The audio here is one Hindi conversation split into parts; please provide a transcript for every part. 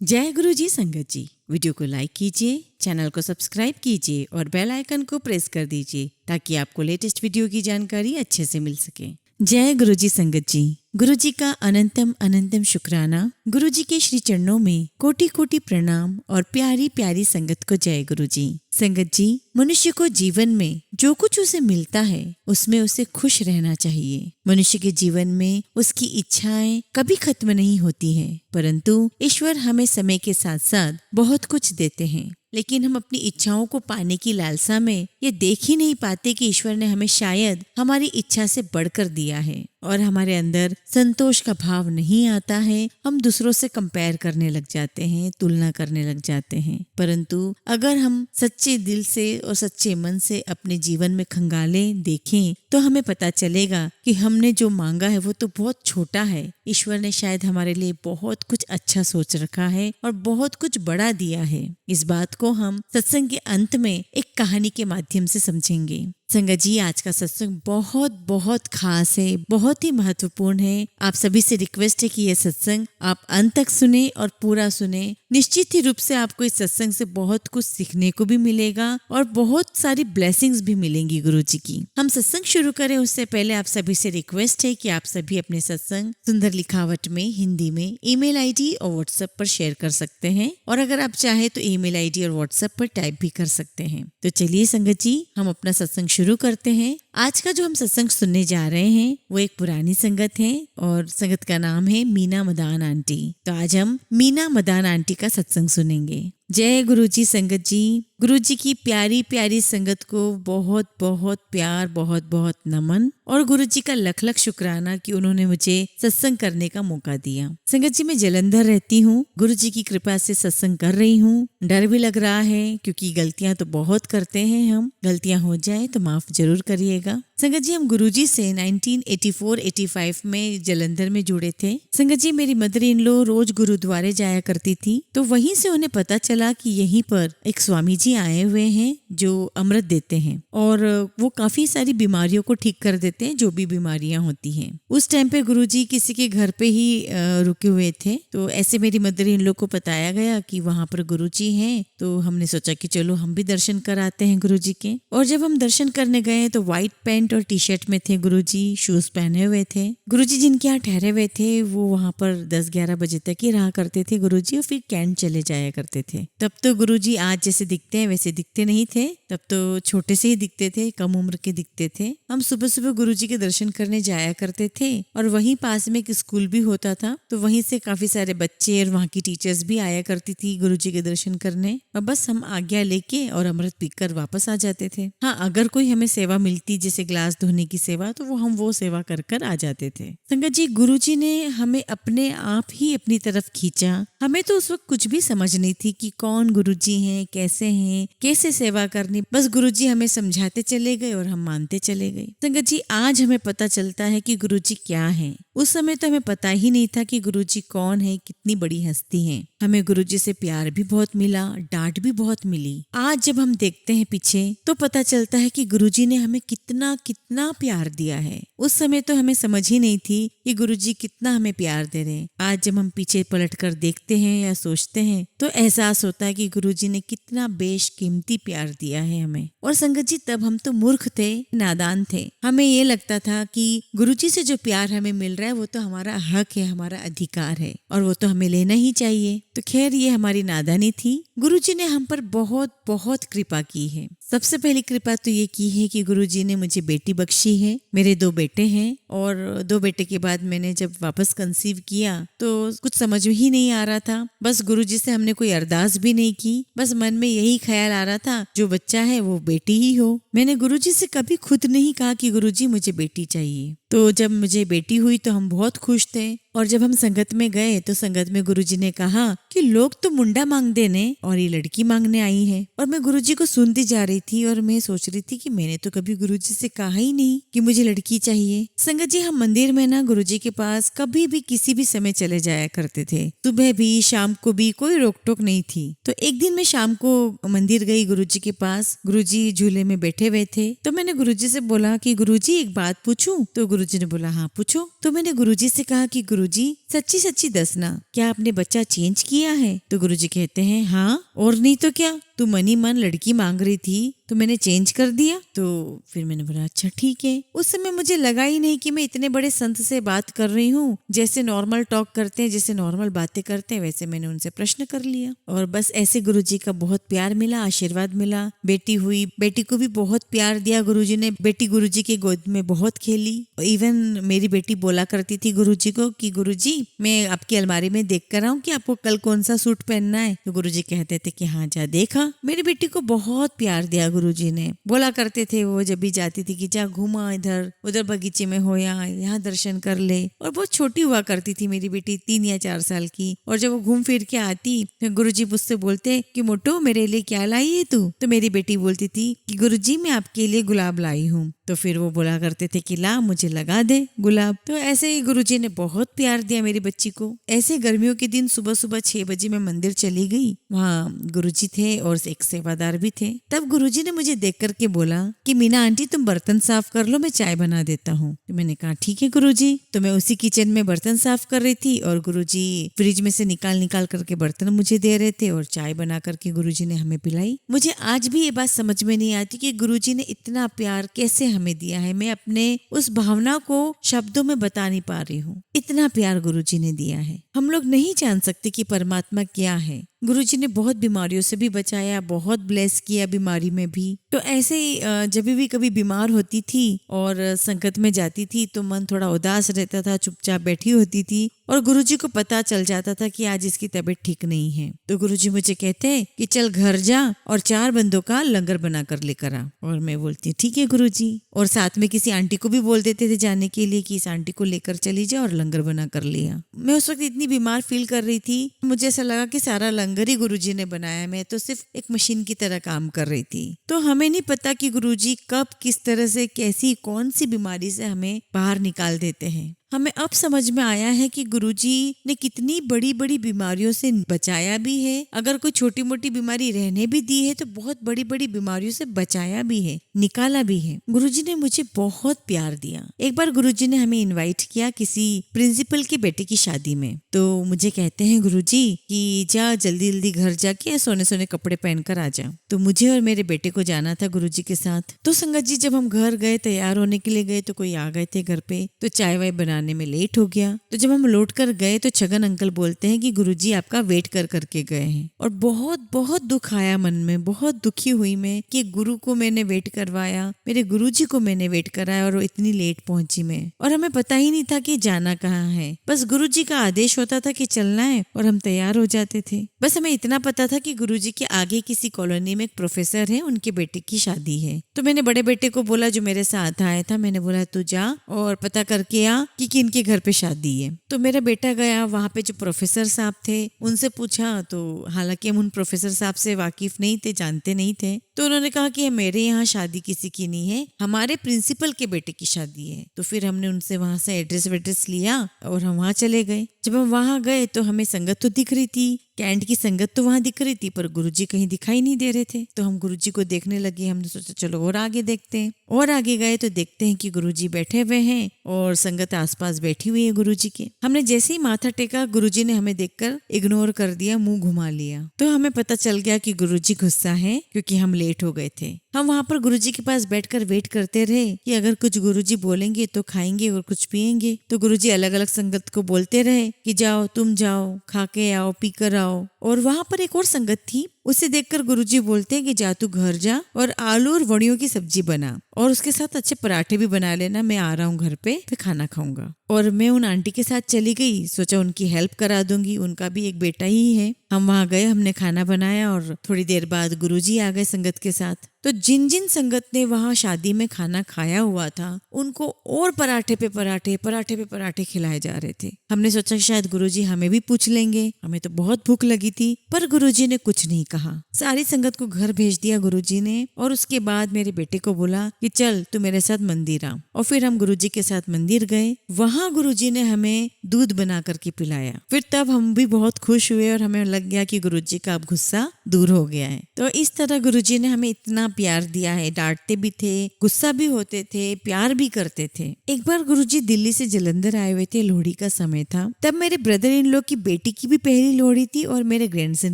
जय गुरु जी संगत जी। वीडियो को लाइक कीजिए, चैनल को सब्सक्राइब कीजिए और बेल आइकन को प्रेस कर दीजिए ताकि आपको लेटेस्ट वीडियो की जानकारी अच्छे से मिल सके। जय गुरु जी संगत जी। गुरु जी का अनंतम अनंतम शुक्राना। गुरु जी के श्री चरणों में कोटि कोटि प्रणाम और प्यारी प्यारी संगत को जय गुरु जी। संगत जी, मनुष्य को जीवन में जो कुछ उसे मिलता है उसमें उसे खुश रहना चाहिए। मनुष्य के जीवन में उसकी इच्छाएं कभी खत्म नहीं होती हैं, परंतु ईश्वर हमें समय के साथ साथ बहुत कुछ देते हैं, लेकिन हम अपनी इच्छाओं को पाने की लालसा में ये देख ही नहीं पाते कि ईश्वर ने हमें शायद हमारी इच्छा से बढ़कर दिया है और हमारे अंदर संतोष का भाव नहीं आता है। हम दूसरों से कंपेयर करने लग जाते हैं, तुलना करने लग जाते हैं। परंतु अगर हम सच्चे दिल से और सच्चे मन से अपने जीवन में खंगालें देखें तो हमें पता चलेगा कि हमने जो मांगा है वो तो बहुत छोटा है। ईश्वर ने शायद हमारे लिए बहुत कुछ अच्छा सोच रखा है और बहुत कुछ बड़ा दिया है। इस बात को हम सत्संग के अंत में एक कहानी के माध्यम से समझेंगे। संगत जी, आज का सत्संग बहुत बहुत खास है, बहुत ही महत्वपूर्ण है। आप सभी से रिक्वेस्ट है कि यह सत्संग आप अंत तक सुने और पूरा सुने। निश्चित ही रूप से आपको इस सत्संग से बहुत कुछ सीखने को भी मिलेगा और बहुत सारी ब्लेसिंग्स भी मिलेंगी गुरु जी की। हम सत्संग शुरू करें उससे पहले आप सभी से रिक्वेस्ट है कि आप सभी अपने सत्संग सुंदर लिखावट में हिंदी में ईमेल आईडी और व्हाट्सएप पर शेयर कर सकते हैं, और अगर आप चाहे तो ईमेल आईडी और व्हाट्सएप पर टाइप भी कर सकते हैं। तो चलिए संगत जी, हम अपना सत्संग शुरू करते हैं। आज का जो हम सत्संग सुनने जा रहे हैं वो एक पुरानी संगत है और संगत का नाम है मीना मदान आंटी। तो आज हम मीना मदान आंटी का सत्संग सुनेंगे। जय गुरु जी संगत जी। गुरु जी की प्यारी प्यारी संगत को बहुत बहुत प्यार, बहुत बहुत नमन और गुरु जी का लख लख शुक्राना कि उन्होंने मुझे सत्संग करने का मौका दिया। संगत जी, मैं जलंधर रहती हूँ, गुरु जी की कृपा से सत्संग कर रही हूँ। डर भी लग रहा है क्योंकि गलतियां तो बहुत करते हैं हम, गलतियां हो जाए तो माफ जरूर करिएगा। संगत जी, हम गुरुजी से 1984-85 में जलंधर में जुड़े थे। संगत जी, मेरी मदर इन लॉ रोज गुरुद्वारे जाया करती थी, तो वहीं से उन्हें पता चला कि यहीं पर एक स्वामी जी आए हुए हैं जो अमृत देते हैं और वो काफी सारी बीमारियों को ठीक कर देते हैं, जो भी बीमारियां होती हैं। उस टाइम पे गुरुजी किसी के घर पे ही रुके हुए थे, तो ऐसे मेरी मदर इन लॉ को बताया गया कि वहाँ पर गुरुजी हैं। तो हमने सोचा कि चलो हम भी दर्शन कराते हैं गुरुजी के। और जब हम दर्शन करने गए तो व्हाइट पैंट और टी शर्ट में थे गुरुजी, शूज पहने हुए थे। गुरुजी जिनके यहाँ ठहरे हुए थे वो वहाँ पर 10-11 बजे तक ही रहा करते थे गुरुजी, और फिर कैंट चले जाया करते थे। तब तो गुरुजी आज जैसे दिखते हैं वैसे दिखते नहीं थे, तब तो छोटे से ही दिखते थे, कम उम्र के दिखते थे। हम सुबह सुबह गुरुजी के दर्शन करने जाया करते थे और वहीं पास में एक स्कूल भी होता था, तो वहीं से काफी सारे बच्चे और वहाँ की टीचर्स भी आया करती थी गुरुजी के दर्शन करने, और बस हम आज्ञा लेके और अमृत पीकर वापस आ जाते थे। हाँ, अगर कोई हमें सेवा मिलती जैसे ग्लास धोने की सेवा, तो हम वो सेवा कर कर आ जाते थे। संगत जी, गुरुजी ने हमें अपने आप ही अपनी तरफ खींचा। हमें तो उस वक्त कुछ भी समझ नहीं थी कि कौन गुरुजी हैं, कैसे सेवा करनी। बस गुरुजी हमें समझाते चले गए और हम मानते चले गए। संगत जी, आज हमें पता चलता है कि गुरुजी क्या है। उस समय तो हमें पता ही नहीं था कि गुरुजी कौन है, कितनी बड़ी हस्ती है। हमें गुरुजी से प्यार भी बहुत मिला, डांट भी बहुत मिली। आज जब हम देखते हैं पीछे तो पता चलता है कि गुरुजी ने हमें कितना कितना प्यार दिया है। उस समय तो हमें समझ ही नहीं थी कि गुरुजी कितना हमें प्यार दे रहे हैं। आज जब हम पीछे पलट कर देखते हैं या सोचते हैं तो एहसास होता है कि गुरुजी ने कितना बेशकीमती प्यार दिया है हमें। और संगत जी, तब हम तो मूर्ख थे, नादान थे। हमें ये लगता था कि गुरुजी से जो प्यार हमें मिल रहा है वो तो हमारा हक है, हमारा अधिकार है और वो तो हमें लेना ही चाहिए। तो खैर, ये हमारी नादानी थी। गुरुजी ने हम पर बहुत बहुत कृपा की है। सबसे पहली कृपा तो ये की है कि गुरुजी ने मुझे बेटी बख्शी है। मेरे 2 बेटे हैं और 2 बेटे के बाद मैंने जब वापस कंसीव किया तो कुछ समझ ही नहीं आ रहा था। बस गुरुजी से हमने कोई अरदास भी नहीं की, बस मन में यही ख्याल आ रहा था जो बच्चा है वो बेटी ही हो। मैंने गुरुजी से कभी खुद नहीं कहा कि गुरुजी मुझे बेटी चाहिए। तो जब मुझे बेटी हुई तो हम बहुत खुश थे, और जब हम संगत में गए तो संगत में गुरुजी ने कहा कि लोग तो मुंडा मांग देने और ये लड़की मांगने आई है। और मैं गुरुजी को सुनती जा रही थी और मैं सोच रही थी कि मैंने तो कभी गुरुजी से कहा ही नहीं कि मुझे लड़की चाहिए। संगत जी, हम मंदिर में ना गुरुजी के पास कभी भी किसी भी समय चले जाया करते थे, सुबह भी शाम को भी, कोई रोक टोक नहीं थी। तो एक दिन मैं शाम को मंदिर गई गुरुजी के पास। गुरुजी झूले में बैठे हुए थे, तो मैंने गुरुजी से बोला कि गुरुजी एक बात पूछूं? तो गुरुजी गुरुजी ने बोला हाँ पूछो। तो मैंने गुरुजी से कहा कि गुरुजी सच्ची सच्ची दसना, क्या आपने बच्चा चेंज किया है? तो गुरुजी कहते हैं हाँ, और नहीं तो क्या, तू मनी मन लड़की मांग रही थी तो मैंने चेंज कर दिया। तो फिर मैंने बोला अच्छा ठीक है। उस समय मुझे लगा ही नहीं कि मैं इतने बड़े संत से बात कर रही हूँ। जैसे नॉर्मल टॉक करते हैं, जैसे नॉर्मल बातें करते हैं, वैसे मैंने उनसे प्रश्न कर लिया। और बस ऐसे गुरुजी का बहुत प्यार मिला, आशीर्वाद मिला। बेटी हुई, बेटी को भी बहुत प्यार दिया गुरुजी ने। बेटी गुरुजी की गोद में बहुत खेली। इवन मेरी बेटी बोला करती थी गुरुजी को कि गुरुजी मैं आपकी अलमारी में देख कर आऊँ कि आपको कल कौन सा सूट पहनना है। तो गुरुजी कहते थे कि हाँ जा देखा। मेरी बेटी को बहुत प्यार दिया गुरुजी ने। बोला करते थे वो जब भी जाती थी कि जा घुमा इधर उधर बगीचे में हो, यहाँ दर्शन कर ले। और बहुत छोटी हुआ करती थी मेरी बेटी, 3 या 4 साल की। और जब वो घूम फिर के आती तो गुरुजी मुझसे बोलते कि मोटो मेरे लिए क्या लाई है तू? तो मेरी बेटी बोलती थी कि गुरुजी मैं आपके लिए गुलाब लाई हूँ। तो फिर वो बोला करते थे कि ला मुझे लगा दे गुलाब। तो ऐसे ही गुरुजी ने बहुत प्यार दिया मेरी बच्ची को। ऐसे गर्मियों के दिन सुबह सुबह 6 बजे मैं मंदिर चली गई। वहाँ गुरुजी थे और एक सेवादार भी थे। तब गुरुजी ने मुझे देख करके बोला कि मीना आंटी तुम बर्तन साफ कर लो, मैं चाय बना देता हूँ। तो मैंने कहा ठीक है गुरुजी। तो मैं उसी किचन में बर्तन साफ कर रही थी और गुरुजी फ्रिज में से निकाल करके बर्तन मुझे दे रहे थे और चाय बना करके गुरुजी ने हमें पिलाई। मुझे आज भी ये बात समझ में नहीं आती कि गुरुजी ने इतना प्यार कैसे हमें दिया है। मैं अपने उस भावना को शब्दों में बता नहीं पा रही हूँ। इतना प्यार गुरुजी ने दिया है। हम लोग नहीं जान सकते कि परमात्मा क्या है। गुरुजी ने बहुत बीमारियों से भी बचाया, बहुत ब्लेस किया बीमारी में भी। तो ऐसे ही जब भी कभी बीमार होती थी और संकट में जाती थी तो मन थोड़ा उदास रहता था, चुपचाप बैठी होती थी और गुरुजी को पता चल जाता था कि आज इसकी तबीयत ठीक नहीं है। तो गुरुजी मुझे कहते हैं कि चल घर जा और 4 बंदों का लंगर बना कर लेकर आ। और मैं बोलती ठीक है गुरुजी। और साथ में किसी आंटी को भी बोल देते थे जाने के लिए कि इस आंटी को लेकर चली जा और लंगर बना कर लिया। मैं उस वक्त इतनी बीमार फील कर रही थी, मुझे ऐसा लगा कि सारा लंगर ही गुरुजी ने बनाया, मैं तो सिर्फ एक मशीन की तरह काम कर रही थी। तो हमें नहीं पता कि गुरुजी कब किस तरह से कैसी कौन सी बीमारी से हमें बाहर निकाल देते हैं। हमें अब समझ में आया है कि गुरुजी ने कितनी बड़ी बड़ी बीमारियों से बचाया भी है। अगर कोई छोटी मोटी बीमारी रहने भी दी है तो बहुत बड़ी बड़ी बीमारियों से बचाया भी है, निकाला भी है। गुरुजी ने मुझे बहुत प्यार दिया। एक बार गुरुजी ने हमें इनवाइट किया किसी प्रिंसिपल के बेटे की शादी में। तो मुझे कहते हैं गुरुजी कि जा जल्दी जल्दी घर जाके सोने सोने कपड़े पहन कर आ जा। तो मुझे और मेरे बेटे को जाना था गुरुजी के साथ। तो संगत जी जब हम घर गए, तैयार होने के लिए गए तो कोई आ गए थे घर पे, तो चाय वाय बनाने में लेट हो गया। तो जब हम लौट कर गए तो छगन अंकल बोलते हैं कि गुरुजी आपका वेट कर करके गए हैं। और बहुत बहुत दुख आया मन में, बहुत दुखी हुई मैं कि गुरु को मैंने वेट करवाया, मेरे गुरुजी को मैंने वेट कराया और वो इतनी लेट पहुंची मैं। और हमें पता ही नहीं था कि जाना कहाँ है। बस गुरुजी का आदेश होता था कि चलना है और हम तैयार हो जाते थे। बस हमें इतना पता था कि गुरुजी के आगे किसी कॉलोनी में एक प्रोफेसर है, उनके बेटे की शादी है। तो मैंने बड़े बेटे को बोला जो मेरे साथ आया था, मैंने बोला तू जा और पता करके आ कि किनके घर पे शादी है। तो मेरा बेटा गया, वहाँ पे जो प्रोफेसर साहब थे उनसे पूछा। तो हालांकि हम उन प्रोफेसर साहब से वाकिफ नहीं थे, जानते नहीं थे। तो उन्होंने कहा कि मेरे यहाँ शादी किसी की नहीं है, हमारे प्रिंसिपल के बेटे की शादी है। तो फिर हमने उनसे वहां से एड्रेस लिया और हम वहाँ चले गए। जब हम वहाँ गए तो हमें संगत तो दिख रही थी, कैंट की संगत तो वहाँ दिख रही थी, पर गुरुजी कहीं दिखाई नहीं दे रहे थे। तो हम गुरुजी को देखने लगे। हमने सोचा चलो और आगे देखते हैं। और आगे गए तो देखते हैं कि गुरुजी बैठे हुए हैं और संगत आसपास बैठी हुई है गुरुजी के। हमने जैसे ही माथा टेका, गुरुजी ने हमें देखकर इग्नोर कर दिया, मुंह घुमा लिया। तो हमें पता चल गया कि गुरुजी गुस्सा है क्योंकि हम लेट हो गए थे। हम वहाँ पर गुरुजी के पास बैठकर वेट करते रहे कि अगर कुछ गुरुजी बोलेंगे तो खाएंगे और कुछ पिएंगे। तो गुरुजी अलग अलग संगत को बोलते रहे कि जाओ तुम जाओ, खा के आओ, पी कर आओ। और वहाँ पर एक और संगत थी, उसे देखकर गुरुजी बोलते हैं कि जा तू घर जा और आलू और वड़ियों की सब्जी बना और उसके साथ अच्छे पराठे भी बना लेना, मैं आ रहा हूँ घर पे, फिर खाना खाऊंगा। और मैं उन आंटी के साथ चली गई, सोचा उनकी हेल्प करा दूंगी, उनका भी एक बेटा ही है। हम वहाँ गए, हमने खाना बनाया और थोड़ी देर बाद गुरुजी आ गए संगत के साथ। तो जिन जिन संगत ने वहाँ शादी में खाना खाया हुआ था उनको और पराठे पे पराठे खिलाए जा रहे थे। हमने सोचा शायद गुरुजी हमें भी पूछ लेंगे, हमें तो बहुत भूख लगी थी। पर गुरुजी ने कुछ नहीं कहा, सारी संगत को घर भेज दिया गुरुजी ने। और उसके बाद मेरे बेटे को बोला कि चल तू मेरे साथ मंदिर आ। और फिर हम गुरुजी के साथ मंदिर गए। वहाँ गुरुजी ने हमें दूध बना करके पिलाया। फिर तब हम भी बहुत खुश हुए और हमें लग गया कि गुरुजी का अब गुस्सा दूर हो गया है। तो इस तरह गुरुजी ने हमें इतना प्यार दिया है, डांटते भी थे, गुस्सा भी होते थे, प्यार भी करते थे। एक बार गुरुजी दिल्ली से जलंधर आए हुए थे, लोहड़ी का समय था। तब मेरे ब्रदर इन लॉ की बेटी की भी पहली लोहड़ी थी और मेरे ग्रैंडसन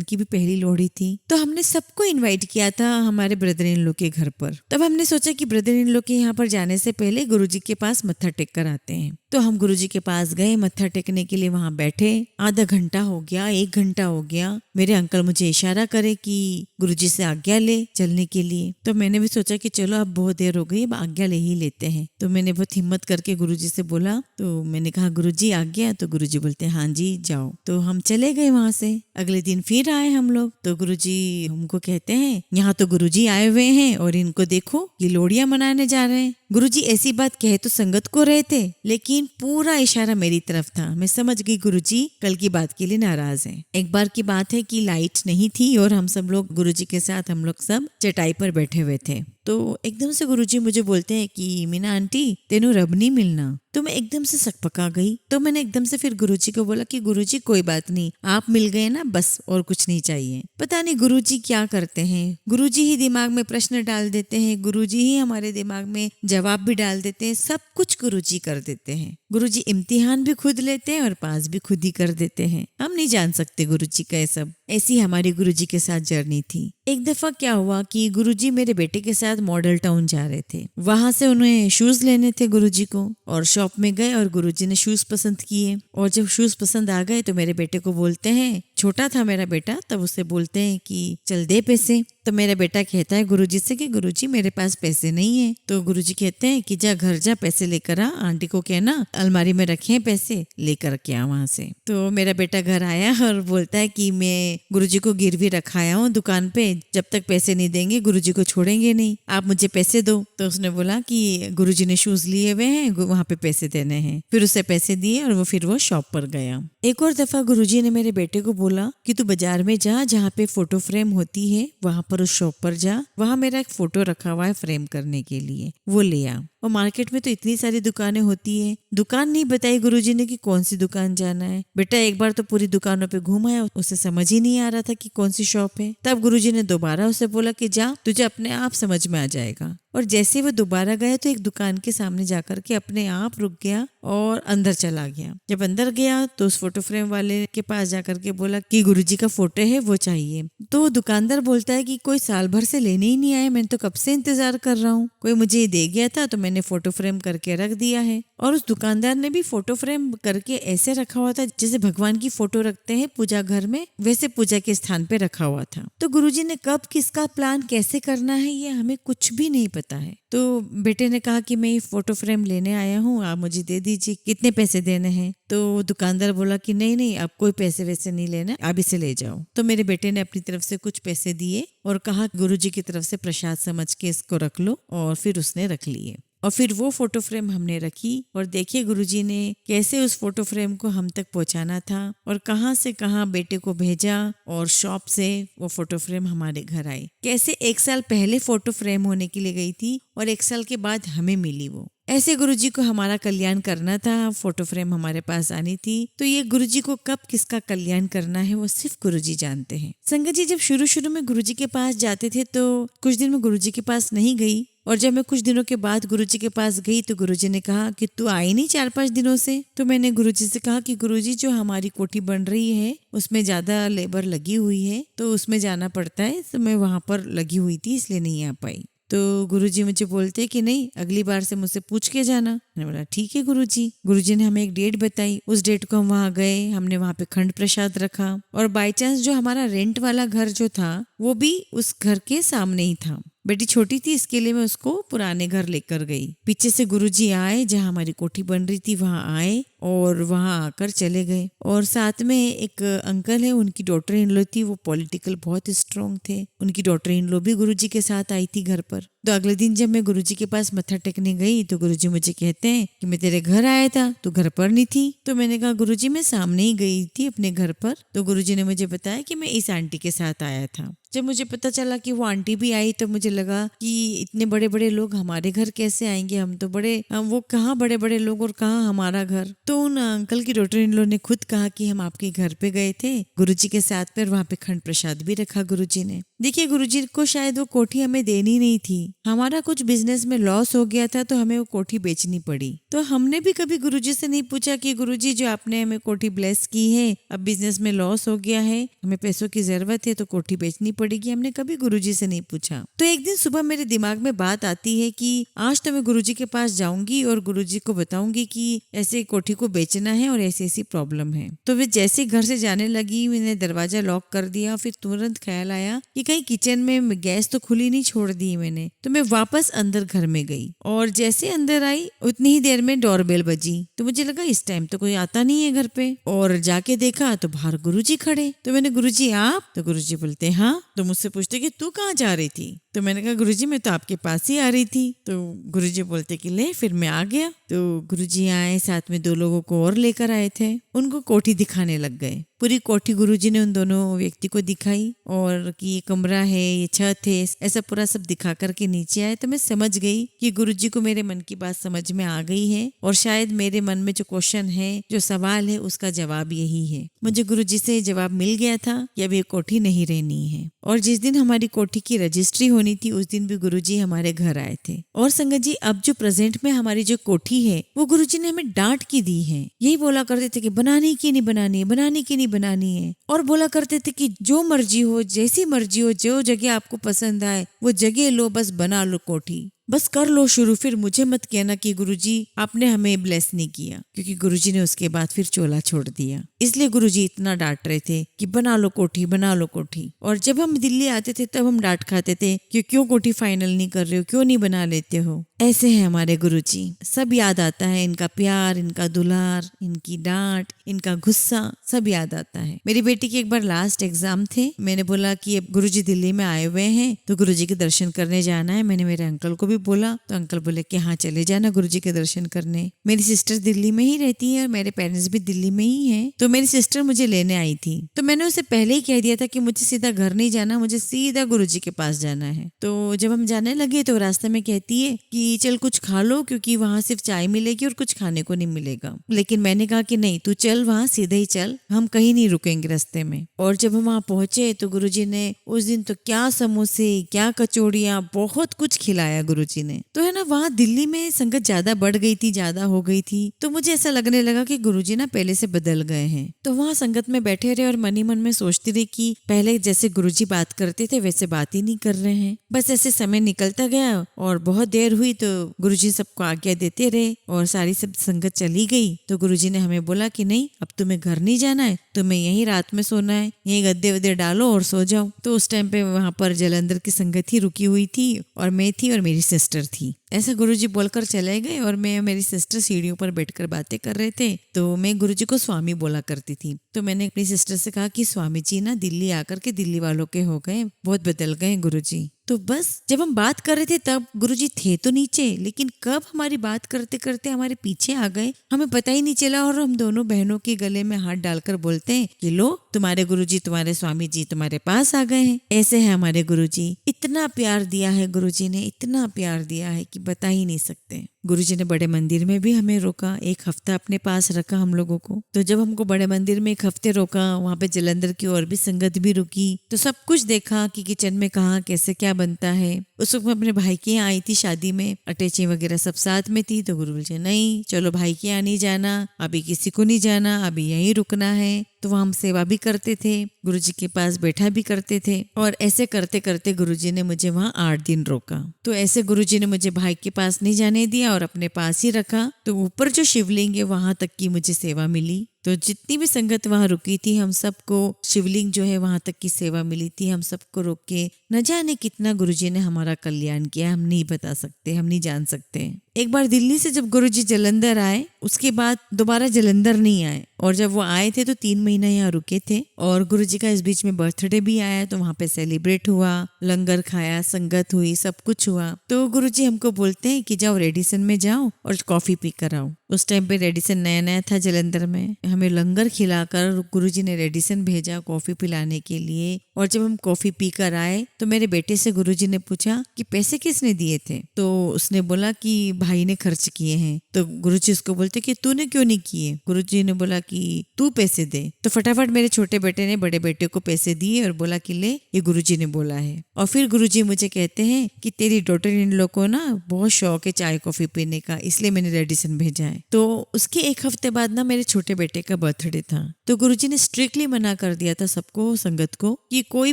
की भी पहली लोहड़ी थी। तो हमने सबको इनवाइट किया था हमारे ब्रदर इन लॉ के घर पर। तब हमने सोचा कि ब्रदर इन लॉ के यहाँ पर जाने से पहले गुरुजी के पास मत्था टेक कर आते हैं। तो हम गुरुजी के पास गए, मत्था टेकने के लिए वहां बैठे। आधा घंटा हो गया, 1 घंटा हो गया। मेरे अंकल मुझे इशारा करे कि गुरुजी से आज्ञा ले चलने के लिए। तो मैंने भी सोचा कि चलो अब बहुत देर हो गई, अब आज्ञा ले ही लेते हैं। तो मैंने बहुत हिम्मत करके गुरुजी से बोला। तो मैंने कहा गुरुजी आज्ञा। तो गुरुजी बोलते हाँ जी जाओ। तो हम चले गए वहां से। अगले दिन फिर आए हम लोग। तो गुरुजी हमको कहते हैं यहाँ तो गुरुजी आए हुए हैं और इनको देखो ये लोहड़ियां मनाने जा रहे हैं। गुरुजी ऐसी बात कहे तो संगत को रहे थे, लेकिन पूरा इशारा मेरी तरफ था। मैं समझ गई गुरुजी कल की बात के लिए नाराज हैं। एक बार की बात है कि लाइट नहीं थी और हम सब लोग गुरुजी के साथ हम लोग सब चटाई पर बैठे हुए थे। तो एकदम से गुरुजी मुझे बोलते हैं कि मीना आंटी तेनू रब नहीं मिलना। तो मैं एकदम से सकपका गई। तो मैंने एकदम से फिर गुरुजी को बोला कि गुरुजी कोई बात नहीं, आप मिल गए ना बस, और कुछ नहीं चाहिए। पता नहीं गुरुजी क्या करते हैं, गुरुजी ही दिमाग में प्रश्न डाल देते हैं, गुरुजी ही हमारे दिमाग में जवाब भी डाल देते हैं, सब कुछ गुरुजी कर देते हैं। गुरुजी इम्तिहान भी खुद लेते हैं और पास भी खुद ही कर देते हैं। हम नहीं जान सकते गुरुजी का ये सब। ऐसी हमारी गुरुजी के साथ जर्नी थी। एक दफा क्या हुआ कि गुरुजी मेरे बेटे के साथ मॉडल टाउन जा रहे थे। वहां से उन्हें शूज लेने थे गुरुजी को, और शॉप में गए और गुरुजी ने शूज पसंद किए। और जब शूज पसंद आ गए तो मेरे बेटे को बोलते हैं, छोटा था मेरा बेटा तब, उससे बोलते हैं कि चल दे पैसे। तो मेरा बेटा कहता है गुरुजी से कि गुरुजी मेरे पास पैसे नहीं है। तो गुरुजी कहते हैं कि जा घर जा, पैसे लेकर आ, आंटी को कहना अलमारी में रखे हैं पैसे, लेकर के आ वहां से। तो मेरा बेटा घर आया और बोलता है कि मैं गुरुजी को गिरवी रखाया हूँ दुकान पे, जब तक पैसे नहीं देंगे गुरुजी को छोड़ेंगे नहीं, आप मुझे पैसे दो। तो उसने बोला कि गुरुजी ने शूज लिए हुए हैं, वहां पे पैसे देने हैं। फिर उसे पैसे दिए और वो शॉप पर गया। एक और दफा गुरुजी ने मेरे बेटे को बोला कि तू बाजार में जा, जहाँ पे फोटो फ्रेम होती है वहां पर उस शॉप पर जा, वहां मेरा एक फोटो रखा हुआ है फ्रेम करने के लिए, वो ले आ। और मार्केट में तो इतनी सारी दुकानें होती है, दुकान नहीं बताई गुरुजी ने कि कौन सी दुकान जाना है। बेटा एक बार तो पूरी दुकानों पे घूम आया, उसे समझ ही नहीं आ रहा था कि कौन सी शॉप है। तब गुरुजी ने दोबारा उसे बोला कि जा, तुझे अपने आप समझ में आ जाएगा। और जैसे वो दोबारा गया तो एक दुकान के सामने जाकर के अपने आप रुक गया और अंदर चला गया। जब अंदर गया तो उस फोटो फ्रेम वाले के पास जाकर के बोला कि गुरुजी का फोटो है वो चाहिए। तो दुकानदार बोलता है कि कोई साल भर से लेने ही नहीं आया, मैंने तो कब से इंतजार कर रहा हूँ, कोई मुझे दे गया था तो मैंने फोटो फ्रेम करके रख दिया है। और उस दुकानदार ने भी फोटो फ्रेम करके ऐसे रखा हुआ था जैसे भगवान की फोटो रखते हैं पूजा घर में, वैसे पूजा के स्थान पे रखा हुआ था। तो गुरुजी ने कब किसका प्लान कैसे करना है ये हमें कुछ भी नहीं पता है। तो बेटे ने कहा कि मैं ये फोटो फ्रेम लेने आया हूँ, आप मुझे दे दीजिए, कितने पैसे देने हैं। तो दुकानदार बोला कि नहीं नहीं, आप कोई पैसे वैसे नहीं लेना, आप इसे ले जाओ। तो मेरे बेटे ने अपनी तरफ से कुछ पैसे दिए और कहा गुरुजी की तरफ से प्रसाद समझ के इसको रख लो, और फिर उसने रख लिए। और फिर वो फोटो फ्रेम हमने रखी और देखिए गुरुजी ने कैसे उस फोटो फ्रेम को हम तक पहुंचाना था और कहां से कहां बेटे को भेजा, और शॉप से वो फोटो फ्रेम हमारे घर आई। कैसे 1 साल पहले फोटो फ्रेम होने के लिए गई थी और 1 साल के बाद हमें मिली वो। ऐसे गुरुजी को हमारा कल्याण करना था, फोटो फ्रेम हमारे पास आनी थी। तो ये गुरुजी को कब किसका कल्याण करना है वो सिर्फ गुरुजी जानते हैं। संगत जी, जब शुरू शुरू में गुरुजी के पास जाते थे तो कुछ दिन में गुरुजी के पास नहीं गई, और जब मैं कुछ दिनों के बाद गुरुजी के पास गई तो गुरुजी ने कहा कि तू आई नहीं 4-5 दिनों से। तो मैंने गुरुजी से कहा कि गुरुजी जो हमारी कोठी बन रही है उसमें ज्यादा लेबर लगी हुई है तो उसमें जाना पड़ता है, तो मैं वहां पर लगी हुई थी इसलिए नहीं आ पाई। तो गुरुजी मुझे बोलते कि नहीं, अगली बार से मुझसे पूछ के जाना। मैंने बोला ठीक है गुरुजी। गुरुजी ने हमें एक डेट बताई, उस डेट को हम वहां गए, हमने वहां पे खंड प्रसाद रखा, और बाई चांस जो हमारा रेंट वाला घर जो था वो भी उस घर के सामने ही था। बेटी छोटी थी इसके लिए मैं उसको पुराने घर लेकर गई। पीछे से गुरुजी आए, जहाँ हमारी कोठी बन रही थी वहां आए और वहां आकर चले गए। और साथ में एक अंकल है, उनकी डॉटर इन लॉ थी, वो पॉलिटिकल बहुत स्ट्रांग थे, उनकी डॉटर इन लॉ भी गुरुजी के साथ आई थी घर पर। तो अगले दिन जब मैं गुरुजी के पास मत्था टेकने गई तो गुरुजी मुझे कहते हैं कि मैं तेरे घर आया था, तू घर पर नहीं थी। तो मैंने कहा गुरुजी मैं सामने ही गई थी अपने घर पर। तो गुरुजी ने मुझे बताया कि मैं इस आंटी के साथ आया था। जब मुझे पता चला कि वो आंटी भी आई तो मुझे लगा कि इतने बड़े बड़े लोग हमारे घर कैसे आएंगे, हम तो वो कहाँ बड़े बड़े लोग और कहाँ हमारा घर। तो उन अंकल की डॉटर इन लोग ने खुद कहा कि हम आपके घर पे गए थे गुरुजी के साथ में, वहाँ पे खंड प्रसाद भी रखा गुरुजी ने। देखिए गुरुजी को शायद वो कोठी हमें देनी नहीं थी, हमारा कुछ बिजनेस में लॉस हो गया था तो हमें वो कोठी बेचनी पड़ी। तो हमने भी कभी गुरुजी से नहीं पूछा कि गुरुजी जो आपने हमें कोठी ब्लेस की है, अब बिजनेस में लॉस हो गया है, हमें पैसों की जरूरत है तो कोठी बेचनी पड़ेगी, हमने कभी गुरुजी से नहीं पूछा। तो एक दिन सुबह मेरे दिमाग में बात आती है कि आज तो मैं गुरुजी के पास जाऊंगी और गुरुजी को बताऊंगी कि ऐसे कोठी को बेचना है और ऐसी ऐसी प्रॉब्लम है। तो वे जैसे घर से जाने लगी मैंने दरवाजा लॉक कर दिया, फिर तुरंत ख्याल आया कि कहीं किचन में गैस तो खुली नहीं छोड़ दी मैंने। तो मैं वापस अंदर घर में गई और जैसे अंदर आई उतनी ही देर में डोरबेल बजी। तो मुझे लगा इस टाइम तो कोई आता नहीं है घर पे, और जाके देखा तो बाहर गुरुजी खड़े। तो मैंने गुरुजी आप? तो गुरुजी बोलते हाँ। तो मुझसे पूछते कि तू कहाँ जा रही थी? तो मैंने कहा गुरुजी मैं तो आपके पास ही आ रही थी। तो गुरुजी बोलते कि ले फिर मैं आ गया। तो गुरुजी आए, साथ में 2 लोगों को और लेकर आए थे, उनको कोठी दिखाने लग गए। पूरी कोठी गुरुजी ने उन दोनों व्यक्ति को दिखाई और कि ये कमरा है, ये छत है, ऐसा पूरा सब दिखा करके नीचे आए। तो मैं समझ गई कि गुरुजी को मेरे मन की बात समझ में आ गई है और शायद मेरे मन में जो क्वेश्चन है, जो सवाल है, उसका जवाब यही है। मुझे गुरुजी से जवाब मिल गया था कि अब ये कोठी नहीं रहनी है। और जिस दिन हमारी कोठी की रजिस्ट्री होनी थी उस दिन भी गुरुजी हमारे घर आए थे। और संगत जी अब जो प्रेजेंट में हमारी जो कोठी है वो गुरुजी ने हमें डांट की दी है। यही बोला करते थे कि बनानी की नहीं बनानी है, बनानी की नहीं बनानी है, और बोला करते थे कि जो मर्जी हो, जैसी मर्जी हो, जो जगह आपको पसंद आए वो जगह लो, बस बना लो कोठी, बस कर लो शुरू। फिर मुझे मत कहना कि गुरुजी आपने हमें ब्लेस नहीं किया, क्योंकि गुरुजी ने उसके बाद फिर चोला छोड़ दिया। इसलिए गुरुजी इतना डांट रहे थे कि बना लो कोठी, बना लो कोठी। और जब हम दिल्ली आते थे तब हम डांट खाते थे कि क्यों कोठी फाइनल नहीं कर रहे हो, क्यों नहीं बना लेते हो। ऐसे हैं हमारे गुरुजी, सब याद आता है, इनका प्यार, इनका दुलार, इनकी डांट, इनका गुस्सा, सब याद आता है। मेरी बेटी के एक बार लास्ट एग्जाम थे, मैंने बोला कि अब गुरुजी दिल्ली में आए हुए हैं तो गुरुजी के दर्शन करने जाना है। मैंने मेरे अंकल को भी बोला तो अंकल बोले कि हाँ चले जाना गुरुजी के दर्शन करने। मेरी सिस्टर दिल्ली में ही रहती है और मेरे पेरेंट्स भी दिल्ली में ही हैं। तो मेरी सिस्टर मुझे लेने आई थी, तो मैंने उसे पहले ही कह दिया था कि मुझे सीधा घर नहीं जाना, मुझे सीधा गुरुजी के पास जाना है। तो जब हम जाने लगे तो रास्ते में कहती है कि चल कुछ खा लो, क्योंकि वहां सिर्फ चाय मिलेगी और कुछ खाने को नहीं मिलेगा। लेकिन मैंने कहा कि नहीं, तू चल वहां सीधे ही चल, हम कहीं नहीं रुकेंगे रास्ते में। और जब हम वहां पहुंचे तो गुरुजी ने उस दिन तो क्या समोसे, क्या कचौड़ियाँ, बहुत कुछ खिलाया गुरुजी ने। तो है ना, वहाँ दिल्ली में संगत ज्यादा बढ़ गई थी, ज्यादा हो गई थी, तो मुझे ऐसा लगने लगा कि गुरुजी ना पहले से बदल गए हैं। तो वहाँ संगत में बैठे रहे और मन ही मन में सोचती रही कि पहले जैसे गुरुजी बात करते थे वैसे बात ही नहीं कर रहे हैं। बस ऐसे समय निकलता गया और बहुत देर हुई तो गुरुजी सबको आज्ञा देते रहे और सारी सब संगत चली गई। तो गुरुजी ने हमें बोला कि नहीं, अब तुम्हें घर नहीं जाना है, तुम्हें यहीं रात में सोना है, यहीं गद्दे वद्दे डालो और सो जाओ। तो उस टाइम पे वहां पर जलंधर की संगत ही रुकी हुई थी और मैं थी और मेरी सिस्टर थी। ऐसा गुरुजी बोलकर चले गए और मैं और मेरी सिस्टर सीढ़ियों पर बैठकर बातें कर रहे थे। तो मैं गुरुजी को स्वामी बोला करती थी। तो मैंने अपनी सिस्टर से कहा कि स्वामी जी ना दिल्ली आकर के दिल्ली वालों के हो गए, बहुत बदल गए गुरुजी। तो बस जब हम बात कर रहे थे तब गुरुजी थे तो नीचे, लेकिन कब हमारी बात करते करते हमारे पीछे आ गए हमें पता ही नहीं चला। और हम दोनों बहनों के गले में हाथ डालकर बोलते हैं कि लो तुम्हारे गुरुजी, तुम्हारे स्वामी जी तुम्हारे पास आ गए हैं। ऐसे है हमारे गुरुजी। इतना प्यार दिया है गुरुजी ने, इतना प्यार दिया है कि बता ही नहीं सकते। गुरुजी ने बड़े मंदिर में भी हमें रोका, 1 हफ्ता अपने पास रखा हम लोगों को। तो जब हमको बड़े मंदिर में 1 हफ्ते रोका, वहाँ पे जलंधर की और भी संगत भी रुकी, तो सब कुछ देखा कि किचन में कहाँ कैसे क्या बनता है। उस वक्त मैं अपने भाई के यहाँ आई थी शादी में, अटैची वगैरह सब साथ में थी। तो गुरु बोले नहीं चलो भाई के यहाँ नहीं जाना, अभी किसी को नहीं जाना, अभी यहीं रुकना है। तो वहाँ हम सेवा भी करते थे, गुरुजी के पास बैठा भी करते थे। और ऐसे करते करते गुरुजी ने मुझे वहाँ 8 दिन रोका। तो ऐसे गुरुजी ने मुझे भाई के पास नहीं जाने दिया और अपने पास ही रखा। तो ऊपर जो शिवलिंग है वहां तक की मुझे सेवा मिली। तो जितनी भी संगत वहां रुकी थी हम सबको शिवलिंग जो है वहां तक की सेवा मिली थी। हम सबको रोक के न जाने कितना गुरुजी ने हमारा कल्याण किया, हम नहीं बता सकते, हम नहीं जान सकते। एक बार दिल्ली से जब गुरुजी जालंधर आए उसके बाद दोबारा जालंधर नहीं आए, और जब वो आए थे तो 3 महीना यहाँ रुके थे। और गुरुजी का इस बीच में बर्थडे भी आया तो वहाँ पे सेलिब्रेट हुआ, लंगर खाया, संगत हुई, सब कुछ हुआ। तो गुरुजी हमको बोलते हैं कि जाओ रेडिसन में जाओ और कॉफी पी कर आओ। उस टाइम पे रेडिसन नया नया था जालंधर में। हमें लंगर खिलाकर गुरुजी ने रेडिसन भेजा कॉफी पिलाने के लिए। और जब हम कॉफी पी कर आए तो मेरे बेटे से गुरुजी ने पूछा कि पैसे किसने दिए थे, तो उसने बोला कि भाई ने खर्च किए हैं। तो गुरुजी उसको बोलते कि तूने क्यों नहीं किए। गुरुजी ने बोला कि तू पैसे दे। तो फटाफट मेरे छोटे बेटे ने बड़े बेटे को पैसे दिए और बोला कि ले, ये गुरुजी ने बोला है। और फिर गुरुजी मुझे कहते हैं कि तेरी डॉटर इन लोग को ना बहुत शौक है चाय कॉफी पीने का, इसलिए मैंने रेडिसन भेजा है। तो उसके एक हफ्ते बाद ना मेरे छोटे बेटे का बर्थडे था। तो गुरुजी ने स्ट्रिक्टली मना कर दिया था सबको, संगत को, कि कोई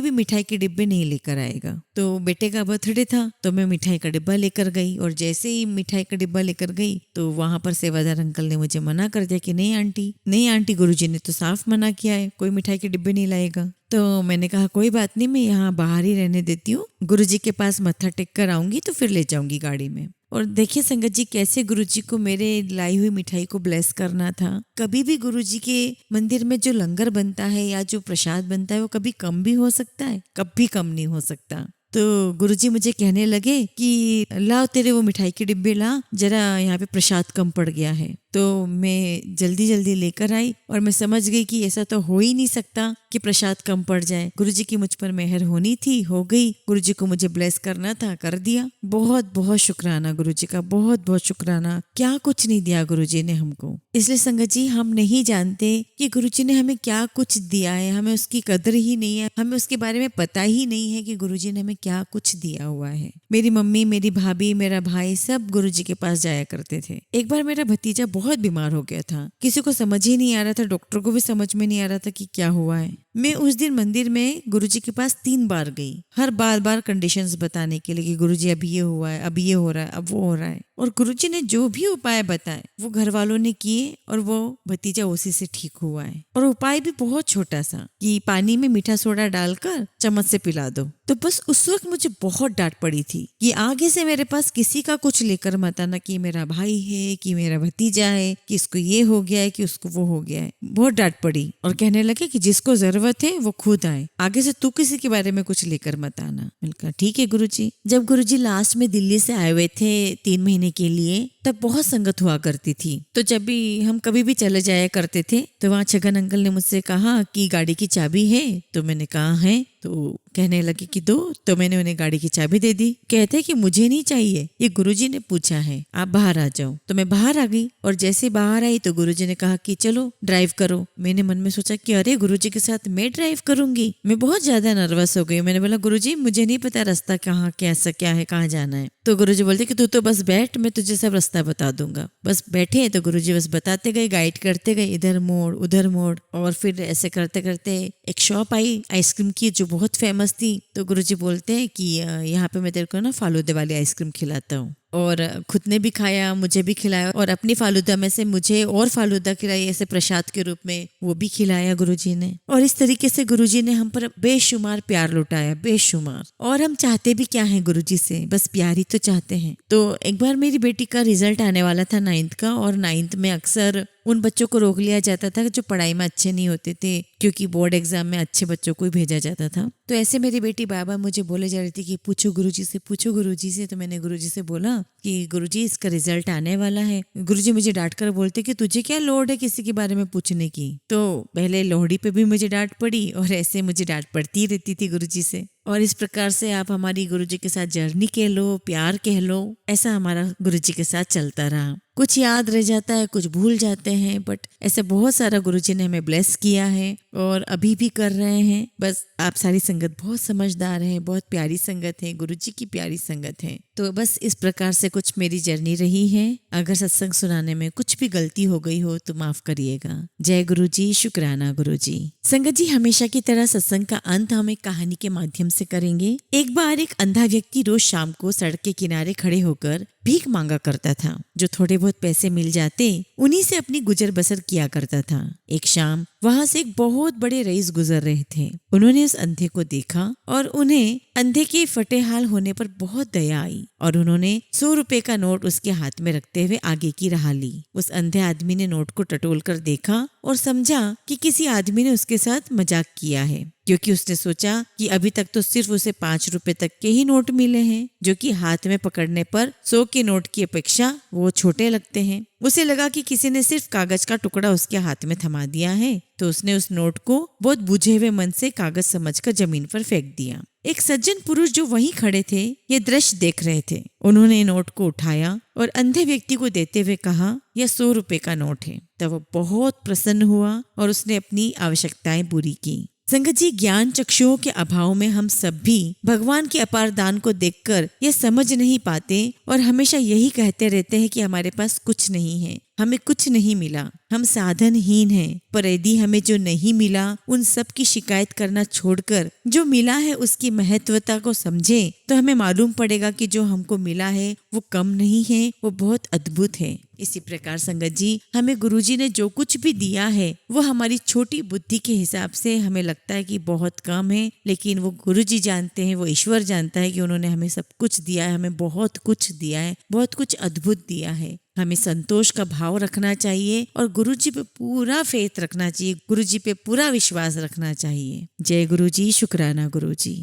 भी मिठाई के डिब्बे नहीं लेकर आएगा। तो बेटे का बर्थडे था तो मैं मिठाई का डिब्बा लेकर गई, और जैसे ही मिठाई का डिब्बा लेकर गई तो वहां पर सेवादार अंकल ने मुझे मना कर दिया कि नहीं आंटी, नहीं आंटी, गुरुजी ने तो साफ मना किया है, कोई मिठाई के डिब्बे नहीं लाएगा। तो मैंने कहा कोई बात नहीं, मैं यहाँ बाहर ही रहने देती हूँ, गुरुजी के पास मत्था टेक कर आऊंगी तो फिर ले जाऊंगी गाड़ी में। और देखिए संगत जी, कैसे गुरुजी को मेरे लाई हुई मिठाई को ब्लेस करना था। कभी भी गुरुजी के मंदिर में जो लंगर बनता है या जो प्रसाद बनता है वो कभी कम भी हो सकता है, कभी कम नहीं हो सकता। तो गुरुजी मुझे कहने लगे कि लाओ तेरे वो मिठाई के डिब्बे ला, जरा यहाँ पे प्रसाद कम पड़ गया है। तो मैं जल्दी जल्दी लेकर आई और मैं समझ गई कि ऐसा तो हो ही नहीं सकता कि प्रसाद कम पड़ जाए। गुरुजी की मुझ पर मेहर होनी थी, हो गई। गुरुजी को मुझे ब्लेस करना था, कर दिया। बहुत बहुत शुक्राना गुरुजी का, बहुत बहुत शुक्राना। क्या कुछ नहीं दिया गुरुजी ने हमको। इसलिए संगत जी, हम नहीं जानते कि गुरुजी ने हमें क्या कुछ दिया है, हमें उसकी कदर ही नहीं है, हमें उसके बारे में पता ही नहीं है कि गुरुजी ने हमें क्या कुछ दिया हुआ है। मेरी मम्मी, मेरी भाभी, मेरा भाई सब गुरुजी के पास जाया करते थे। एक बार मेरा भतीजा बहुत बीमार हो गया था, किसी को समझ ही नहीं आ रहा था, डॉक्टर को भी समझ में नहीं आ रहा था कि क्या हुआ है। मैं उस दिन मंदिर में गुरुजी के पास 3 बार गई, हर बार कंडीशंस बताने के लिए कि गुरुजी अभी ये हुआ है, अभी ये हो रहा है, अब वो हो रहा है। और गुरुजी ने जो भी उपाय बताए वो घर वालों ने किए और वो भतीजा उसी से ठीक हुआ है। और उपाय भी बहुत छोटा सा, कि पानी में मीठा सोडा डालकर चम्मच से पिला दो। तो बस उस वक्त मुझे बहुत डांट पड़ी थी कि आगे से मेरे पास किसी का कुछ लेकर मत आना, कि मेरा भाई है, कि मेरा भतीजा है, कि इसको ये हो गया है, कि उसको वो हो गया है। बहुत डांट पड़ी और कहने लगे कि जिसको जरूरत है वो खुद आए, आगे से तू किसी के बारे में कुछ लेकर मत आना। मैंने कहा ठीक है गुरुजी। जब गुरुजी लास्ट में दिल्ली से आए हुए थे 3 महीने के लिए, तब बहुत संगत हुआ करती थी। तो जब भी हम कभी भी चले जाया करते थे तो वहाँ छगन अंकल ने मुझसे कहा कि गाड़ी की चाबी है, तो मैंने कहा है। तो कहने लगे कि दो, तो मैंने उन्हें गाड़ी की चाबी दे दी। कहते कि मुझे नहीं चाहिए, ये गुरुजी ने पूछा है, आप बाहर आ जाओ। तो मैं बाहर आ गई और जैसे बाहर आई तो गुरुजी ने कहा कि चलो ड्राइव करो। मैंने मन में सोचा कि अरे गुरुजी के साथ मैं ड्राइव करूंगी। मैं बहुत ज्यादा नर्वस हो गई। मैंने बोला गुरुजी मुझे नहीं पता रास्ता कहाँ कैसा क्या है, कहाँ जाना है। तो गुरुजी बोलते कि तू तो बस बैठ, मैं तुझे सब रास्ता बता दूंगा। बस बैठे तो गुरुजी बस बताते गए, गाइड करते गए, इधर मोड़ उधर मोड़। और फिर ऐसे करते करते एक शॉप आई आइसक्रीम की जो बहुत फेमस थी। तो गुरुजी बोलते हैं कि यहाँ पे मैं तेरे को ना फालूदे वाली आइसक्रीम खिलाता हूँ। और खुद ने भी खाया, मुझे भी खिलाया, और अपनी फालूदा में से मुझे और फालूदा खिलाई ऐसे प्रसाद के रूप में, वो भी खिलाया गुरुजी ने। और इस तरीके से गुरुजी ने हम पर बेशुमार प्यार लुटाया, बेशुमार। और हम चाहते भी क्या है गुरुजी से, बस प्यार ही तो चाहते हैं। तो एक बार मेरी बेटी का रिजल्ट आने वाला था 9th का, और 9th में अक्सर उन बच्चों को रोक लिया जाता था जो पढ़ाई में अच्छे नहीं होते थे, क्योंकि बोर्ड एग्जाम में अच्छे बच्चों को ही भेजा जाता था। तो ऐसे मेरी बेटी बाबा मुझे बोले जा रही थी कि पूछो गुरुजी से, पूछो गुरुजी से। तो मैंने गुरुजी से बोला कि गुरुजी इसका रिजल्ट आने वाला है। गुरुजी मुझे डांट कर बोलते कि तुझे क्या लोड है किसी के बारे में पूछने की। तो पहले लोहड़ी पे भी मुझे डांट पड़ी और ऐसे मुझे डांट पड़ती रहती थी गुरुजी से। और इस प्रकार से आप हमारी गुरुजी के साथ जर्नी कह लो, प्यार कह लो, ऐसा हमारा गुरुजी के साथ चलता रहा। कुछ याद रह जाता है, कुछ भूल जाते हैं, बट ऐसे बहुत सारा गुरुजी ने हमें ब्लेस किया है और अभी भी कर रहे हैं। बस आप सारी संगत बहुत समझदार है, बहुत प्यारी संगत है, गुरुजी की प्यारी संगत है। तो बस इस प्रकार से कुछ मेरी जर्नी रही है। अगर सत्संग सुनाने में कुछ भी गलती हो गई हो तो माफ करिएगा। जय गुरुजी, शुक्राना गुरुजी। संगत जी, हमेशा की तरह सत्संग का अंत हम एक कहानी के माध्यम से करेंगे। एक बार एक अंधा व्यक्ति रोज शाम को सड़क के किनारे खड़े होकर भीख मांगा करता था। जो थोड़े बहुत पैसे मिल जाते उन्हीं से अपनी गुजर बसर किया करता था। एक शाम वहां से एक बहुत बड़े रईस गुजर रहे थे। उन्होंने उस अंधे को देखा और उन्हें अंधे के फटे हाल होने पर बहुत दया आई और उन्होंने 100 रुपए का नोट उसके हाथ में रखते हुए आगे की राह ली। उस अंधे आदमी ने नोट को टटोल कर देखा और समझा कि किसी आदमी ने उसके साथ मजाक किया है, क्योंकि उसने सोचा कि अभी तक तो सिर्फ उसे 5 रुपए तक के ही नोट मिले हैं, जो कि हाथ में पकड़ने पर 100 के नोट की अपेक्षा वो छोटे लगते हैं। उसे लगा कि किसी ने सिर्फ कागज का टुकड़ा उसके हाथ में थमा दिया है, तो उसने उस नोट को बहुत बुझे हुए मन से कागज समझकर जमीन पर फेंक दिया। एक सज्जन पुरुष जो वहीं खड़े थे ये दृश्य देख रहे थे। उन्होंने नोट को उठाया और अंधे व्यक्ति को देते हुए कहा, यह 100 रुपए का नोट है। तब वो बहुत प्रसन्न हुआ और उसने अपनी आवश्यकताएं पूरी की। संगत जी, ज्ञान चक्षुओं के अभाव में हम सब भी भगवान के अपार दान को देखकर यह समझ नहीं पाते और हमेशा यही कहते रहते हैं कि हमारे पास कुछ नहीं है, हमें कुछ नहीं मिला, हम साधनहीन हैं। पर यदि हमें जो नहीं मिला उन सब की शिकायत करना छोड़कर जो मिला है उसकी महत्वता को समझें, तो हमें मालूम पड़ेगा कि जो हमको मिला है वो कम नहीं है, वो बहुत अद्भुत है। इसी प्रकार संगत जी, हमें गुरुजी ने जो कुछ भी दिया है वो हमारी छोटी बुद्धि के हिसाब से हमें लगता है कि बहुत कम है, लेकिन वो गुरुजी जानते हैं, वो ईश्वर जानता है कि उन्होंने हमें सब कुछ दिया है, हमें बहुत कुछ दिया है, बहुत कुछ अद्भुत दिया है। हमें संतोष का भाव रखना चाहिए और गुरुजी पे पूरा फेथ रखना चाहिए, गुरुजी पे पूरा विश्वास रखना चाहिए। जय गुरुजी, शुक्राना गुरुजी।